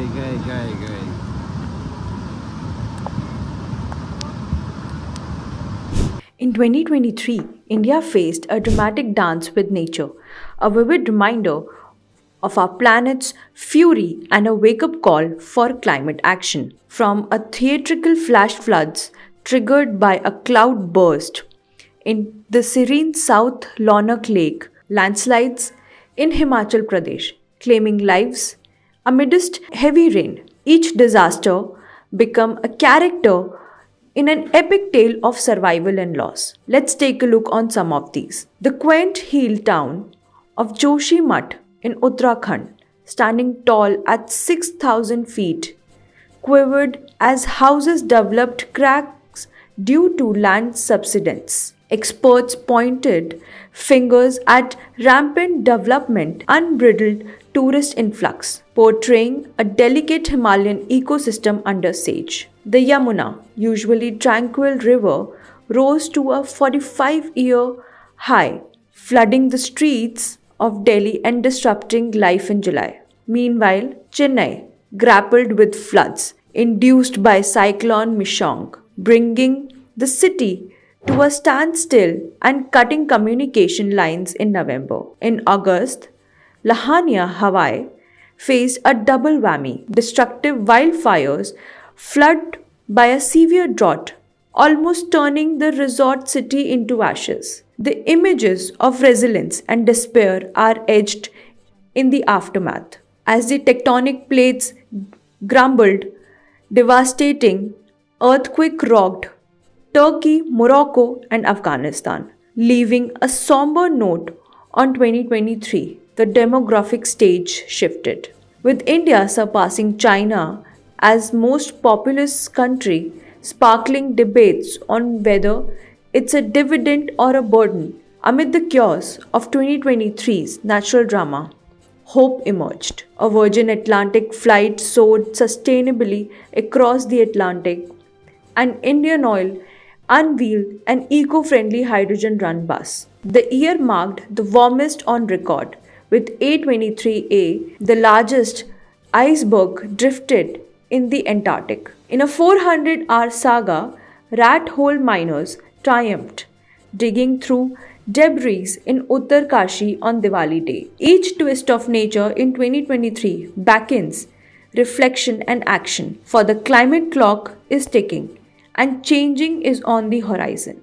गए. In 2023, India faced a dramatic dance with nature, a vivid reminder of our planet's fury and a wake up call for climate action. From a theatrical flash floods triggered by a cloudburst in the serene South Lhonak Lake, landslides in Himachal Pradesh, claiming lives amidst heavy rain. Each disaster become a character in an epic tale of survival and loss. Let's take a look on some of these. The quaint hill town of Joshimath in Uttarakhand, standing tall at 6,000 feet, quivered as houses developed cracks due to land subsidence. Experts pointed fingers at rampant development, unbridled tourist influx, portraying a delicate Himalayan ecosystem under siege. The Yamuna, usually tranquil river, rose to a 45-year high, flooding the streets of Delhi and disrupting life in July. Meanwhile, Chennai grappled with floods induced by cyclone Michaung, bringing the city to a standstill and cutting communication lines in November. In August, Lahaina, Hawaii, faced a double whammy: destructive wildfires, flood by a severe drought, almost turning the resort city into ashes. The images of resilience and despair are etched in the aftermath. As the tectonic plates grumbled, devastating earthquake rocked Turkey, Morocco, and Afghanistan, leaving a somber note on 2023. The demographic stage shifted, with India surpassing China as most populous country, sparkling debates on whether it's a dividend or a burden. Amid the chaos of 2023's natural drama, hope emerged. A Virgin Atlantic flight soared sustainably across the Atlantic, and Indian Oil unveiled an eco-friendly hydrogen-run bus. The year marked the warmest on record, with A23A, the largest iceberg, drifted in the Antarctic. In a 400-hour saga, rat hole miners triumphed, digging through debris in Uttarkashi on Diwali Day. Each twist of nature in 2023 beckons reflection and action, for the climate clock is ticking and changing is on the horizon.